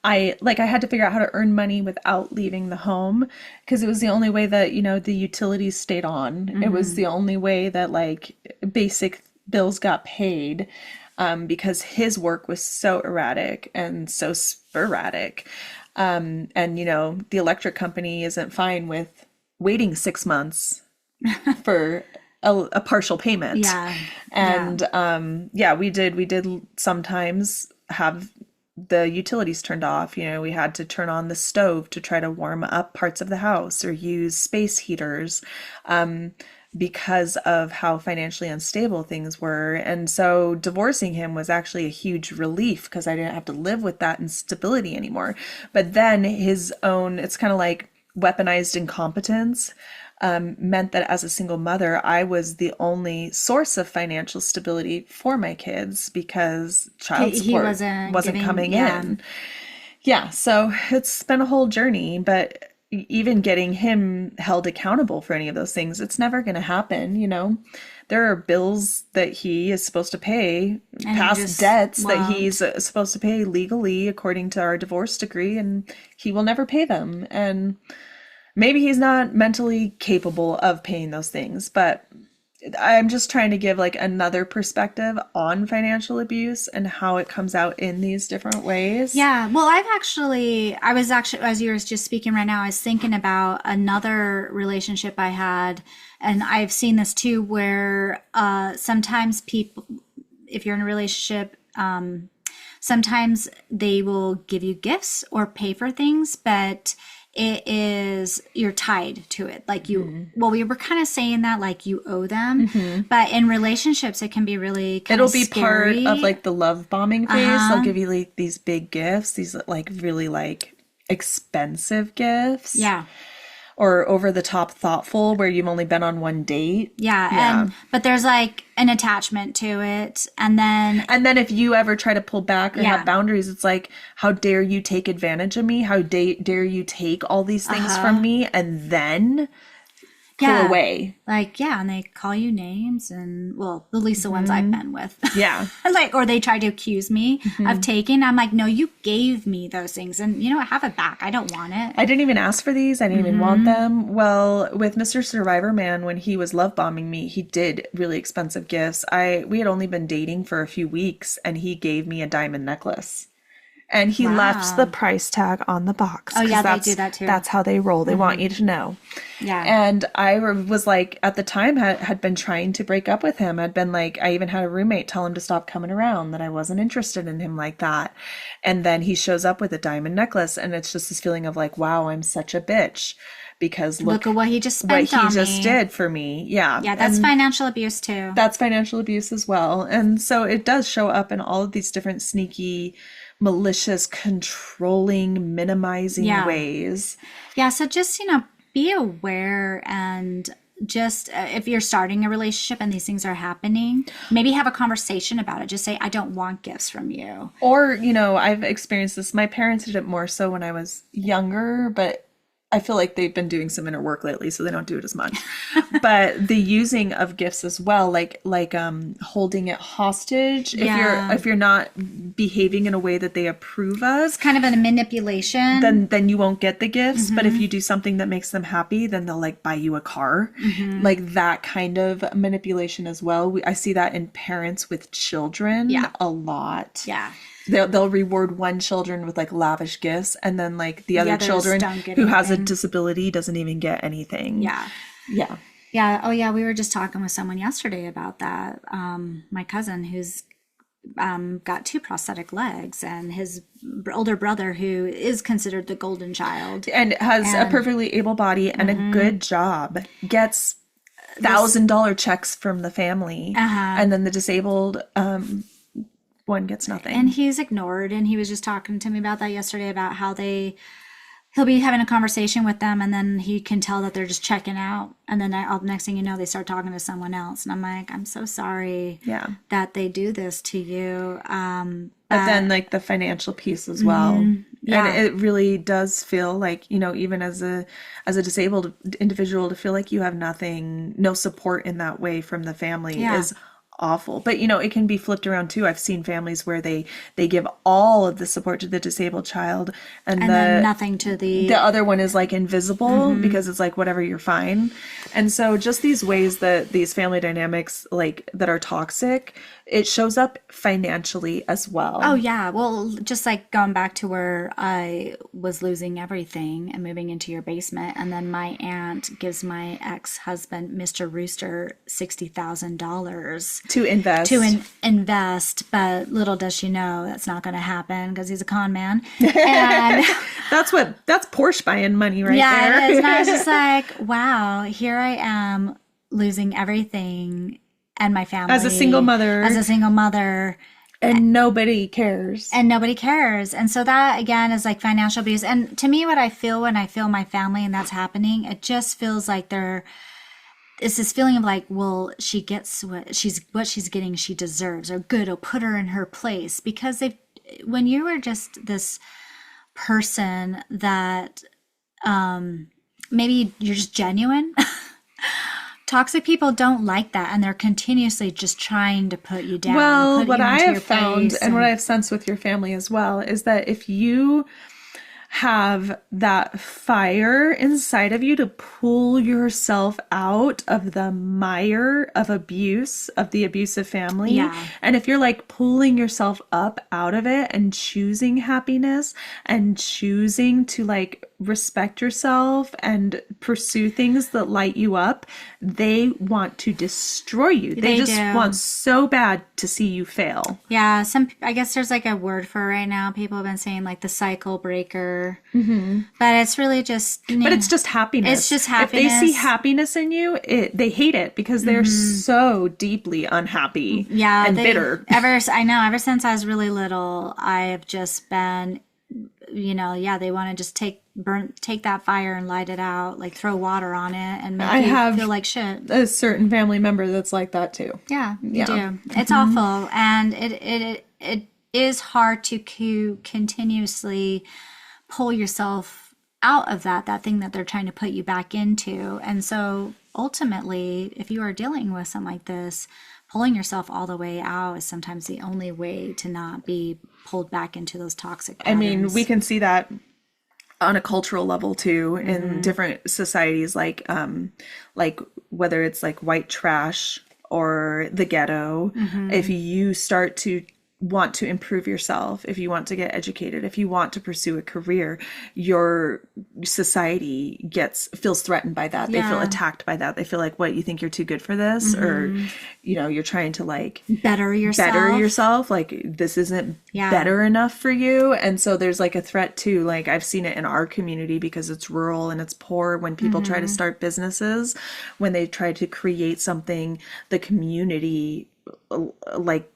I had to figure out how to earn money without leaving the home, because it was the only way that, you know, the utilities stayed on. It was the only way that like basic bills got paid, because his work was so erratic and so sporadic. And, you know, the electric company isn't fine with waiting 6 months for a partial payment. Yeah. And we did sometimes have the utilities turned off. You know, we had to turn on the stove to try to warm up parts of the house, or use space heaters, because of how financially unstable things were. And so divorcing him was actually a huge relief, because I didn't have to live with that instability anymore. But then his own, it's kind of like weaponized incompetence, meant that as a single mother, I was the only source of financial stability for my kids, because child support wasn't coming in. Yeah, so it's been a whole journey, but even getting him held accountable for any of those things, it's never going to happen. You know, there are bills that he is supposed to pay, and past debts that he's supposed to pay legally according to our divorce decree, and he will never pay them. And maybe he's not mentally capable of paying those things, but I'm just trying to give like another perspective on financial abuse and how it comes out in these different ways. Yeah. Well, I was actually, as you were just speaking right now, I was thinking about another relationship I had, and I've seen this too, where sometimes people, if you're in a relationship, sometimes they will give you gifts or pay for things, but you're tied to it. Like well, we were kind of saying that like you owe them, but in relationships, it can be really kind of scary. Part of like the love bombing phase. They'll give you like these big gifts, these like really like expensive gifts. Yeah. Or over the top thoughtful, where you've only been on one date. Yeah. But there's like an attachment to it. And then if you ever try to pull back or have boundaries, it's like, how dare you take advantage of me? How dare you take all these things from me and then pull away? Like, and they call you names, and well, at least the ones I've been with. Yeah. Like, or they try to accuse me of taking. I'm like, no, you gave me those things, and you know, have it back. I don't want it. I didn't even ask for these. I didn't even want them. Well, with Mr. Survivor Man, when he was love bombing me, he did really expensive gifts. We had only been dating for a few weeks, and he gave me a diamond necklace. And he left the price tag on the box. Oh, yeah, they do that too. That's how they roll. They want you to know. Yeah. And I was like, at the time, had been trying to break up with him. I'd been like, I even had a roommate tell him to stop coming around, that I wasn't interested in him like that. And then he shows up with a diamond necklace, and it's just this feeling of like, wow, I'm such a bitch. Because look at what he just spent on me. What he just did for me. Yeah. Yeah, that's financial abuse too. That's financial abuse as well. And so it does show up in all of these different sneaky, malicious, controlling, minimizing ways. Yeah, so just, be aware, and just if you're starting a relationship and these things are happening, maybe have a conversation about it. Just say, I don't want gifts from you. Or, I've experienced this. My parents did it more so when I was younger, but I feel like they've been doing some inner work lately, so they don't do it as much. But the using of gifts as well, like holding it hostage Yeah. if you're not behaving in a way that they approve of, It's kind of a manipulation. then you won't get the gifts. But if you do something that makes them happy, then they'll like buy you a car. Like that kind of manipulation as well. I see that in parents with children Yeah. a lot. Yeah. They'll reward one children with like lavish gifts, and then like the other others children don't get who has a anything. disability doesn't even get anything. Yeah. Yeah. Yeah. Oh, yeah. We were just talking with someone yesterday about that. My cousin, who's got two prosthetic legs, and his older brother, who is considered the golden child, And has a perfectly able body and a good job, gets $1,000 checks from the family, and then the disabled one gets nothing. and he's ignored. And he was just talking to me about that yesterday, about how he'll be having a conversation with them, and then he can tell that they're just checking out, and then next thing you know, they start talking to someone else, and I'm like, I'm so sorry Yeah. that they do this to you. But then like the financial piece as well. Yeah. And it really does feel like, even as a disabled individual, to feel like you have nothing, no support in that way from the family Yeah. is awful. But it can be flipped around too. I've seen families where they give all of the support to the disabled child, and then nothing to the other one is like invisible, because it's like, whatever, you're fine. And so just these ways that these family dynamics, like, that are toxic, it shows up financially as well. Oh, yeah. Well, just like going back to where I was losing everything and moving into your basement, and then my aunt gives my ex-husband, Mr. Rooster, $60,000 To invest. to invest, but little does she know that's not going to happen, because he's a con man. And That's Porsche buying money right yeah, there. it is. And I was just like, wow, here I am losing everything, and my family As a single mother. And nobody cares. and nobody cares. And so that again is like financial abuse. And to me, what I feel when I feel my family and that's happening, it just feels like it's this feeling of like, well, she gets what she's getting, she deserves, or good, it'll put her in her place. Because when you were just this person that maybe you're just genuine. Toxic people don't like that, and they're continuously just trying to put you down. Well, put what you I into have your found, place and what I've sensed with your family as well, is that if you have that fire inside of you to pull yourself out of the mire of abuse, of the abusive family, Yeah. and if you're like pulling yourself up out of it and choosing happiness and choosing to like respect yourself and pursue things that light you up, they want to destroy you. They just do. want so bad to see you fail. Yeah, I guess there's like a word for it right now. People have been saying like the cycle breaker, but it's really just. But it's just happiness. It's just If they see happiness. happiness in you, they hate it because they're so deeply unhappy Yeah, and bitter. Ever since I was really little, I have just been, they want to just take that fire and light it out, like throw water on it and make you feel like shit. A certain family member that's like that too. Yeah, you do. It's awful, and it is hard to continuously pull yourself out of that thing that they're trying to put you back into. And so ultimately, if you are dealing with something like this, pulling yourself all the way out is sometimes the only way to not be pulled back into those toxic patterns. I mean, we can see that on a cultural level too in different societies, like whether it's like white trash or the ghetto. If you start to want to improve yourself, if you want to get educated, if you want to pursue a career, your society feels threatened by that. They feel Yeah. attacked by that. They feel like, what, you think you're too good for this? Or, you're trying to like better yourself. Like, this isn't Yeah. better enough for you. And so there's like a threat too. Like, I've seen it in our community because it's rural and it's poor. When people try to start businesses, when they try to create something, the community like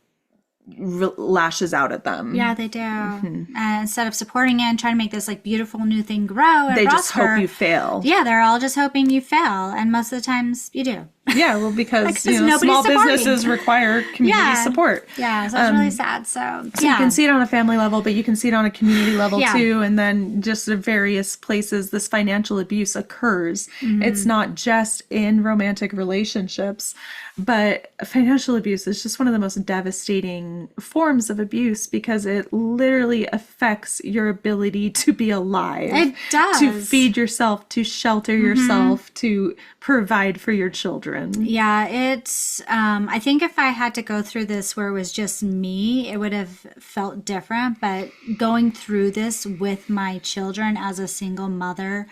lashes out at them. Yeah, they do. And instead of supporting it and trying to make this like beautiful new thing grow and They just prosper, hope you fail. yeah, they're all just hoping you fail, and most of the times you do. Yeah, well, because nobody's small supporting. businesses require community support. Yeah, so it's really sad. So you can see it on a family level, but you can see it on a community level too. And then just in various places, this financial abuse occurs. It's not just in romantic relationships, but financial abuse is just one of the most devastating forms of abuse because it literally affects your ability to be alive. It does. To feed yourself, to shelter yourself, to provide for your children. Yeah, it's, I think if I had to go through this where it was just me, it would have felt different. But going through this with my children as a single mother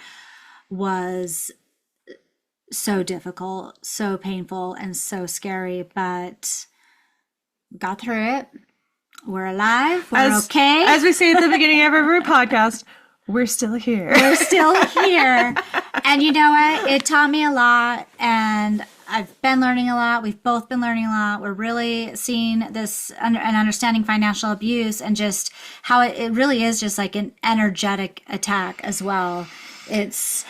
was so difficult, so painful, and so scary. But got through it. We're alive. We're okay. As we say at the beginning of every podcast, we're still here. We're still here. And you know what? It taught me a lot, and I've been learning a lot. We've both been learning a lot. We're really seeing this and understanding financial abuse and just how it really is just like an energetic attack as well. It's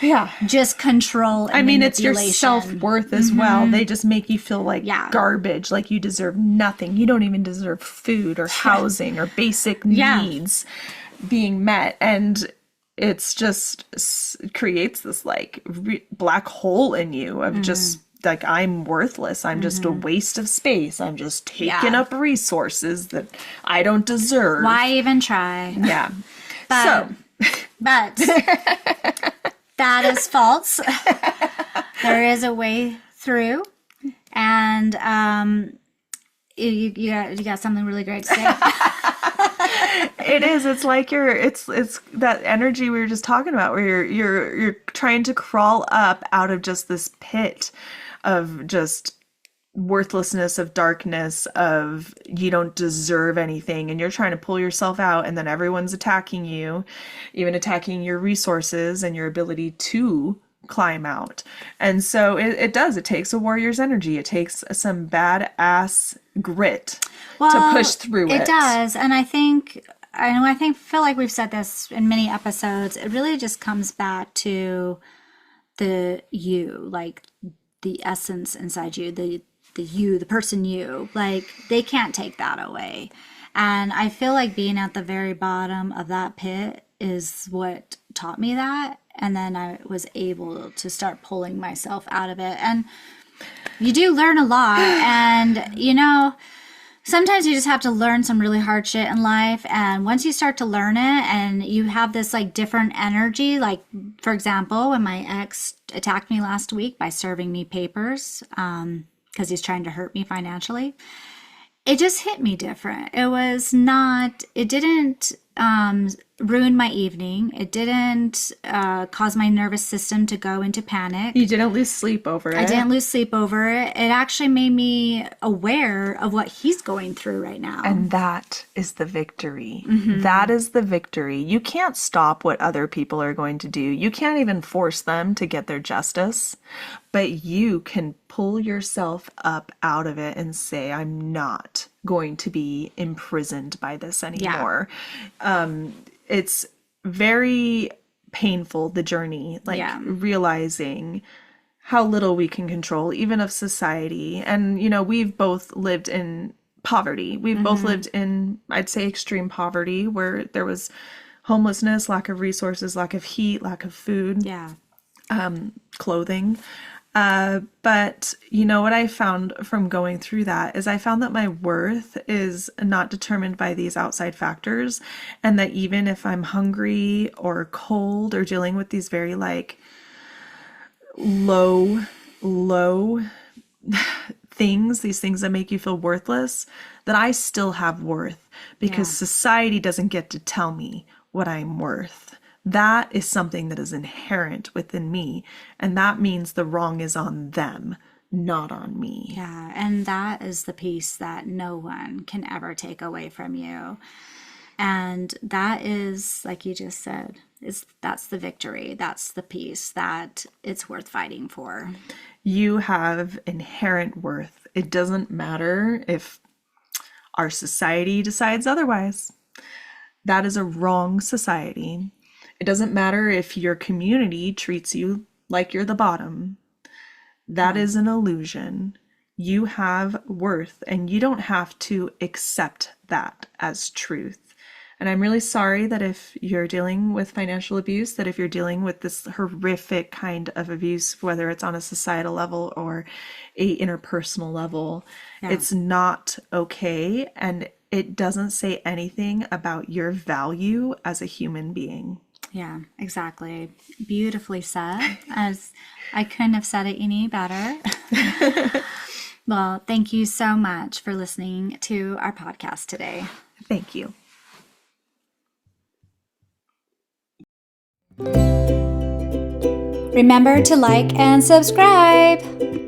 just control and it's your self-worth as well. They just make you feel like garbage, like you deserve nothing. You don't even deserve food or housing or basic needs being met. And it's just creates this like black hole in you of just like, I'm worthless. I'm just a waste of space. I'm just taking up resources that I don't deserve. Why even try? Yeah. But that is false. There is a way through, and you got something really great to say. It is. It's like it's that energy we were just talking about, where you're trying to crawl up out of just this pit of just worthlessness, of darkness, of you don't deserve anything, and you're trying to pull yourself out, and then everyone's attacking you, even attacking your resources and your ability to climb out. And so it takes a warrior's energy. It takes some badass grit to push through it. It does. And I feel like we've said this in many episodes. It really just comes back to the you, like the essence inside you, the you, the person you, like they can't take that away. And I feel like being at the very bottom of that pit is what taught me that. And then I was able to start pulling myself out of it. And you do learn a lot. And, sometimes you just have to learn some really hard shit in life. And once you start to learn it and you have this like different energy, like for example, when my ex attacked me last week by serving me papers, because he's trying to hurt me financially, it just hit me different. It didn't ruin my evening. It didn't cause my nervous system to go into panic. You didn't lose sleep over it. I didn't lose sleep over it. It actually made me aware of what he's going through right now. And that is the victory. That is the victory. You can't stop what other people are going to do. You can't even force them to get their justice. But you can pull yourself up out of it and say, I'm not going to be imprisoned by this anymore. It's very painful, the journey, realizing how little we can control, even of society. And, we've both lived in poverty. We've both lived in, I'd say, extreme poverty, where there was homelessness, lack of resources, lack of heat, lack of food, clothing. But what I found from going through that is I found that my worth is not determined by these outside factors, and that even if I'm hungry or cold or dealing with these very low things, these things that make you feel worthless, that I still have worth, because society doesn't get to tell me what I'm worth. That is something that is inherent within me. And that means the wrong is on them, not on me. Yeah. And that is the piece that no one can ever take away from you. And that is, like you just said, that's the victory. That's the piece that it's worth fighting for. You have inherent worth. It doesn't matter if our society decides otherwise. That is a wrong society. It doesn't matter if your community treats you like you're the bottom. That is an illusion. You have worth, and you don't have to accept that as truth. And I'm really sorry that if you're dealing with financial abuse, that if you're dealing with this horrific kind of abuse, whether it's on a societal level or a interpersonal level, it's not okay. And it doesn't say anything about your value as a human being. Yeah, exactly. Beautifully said. As I couldn't have said it any better. Well, thank you so much for listening to our podcast today. Thank you. Remember to like and subscribe.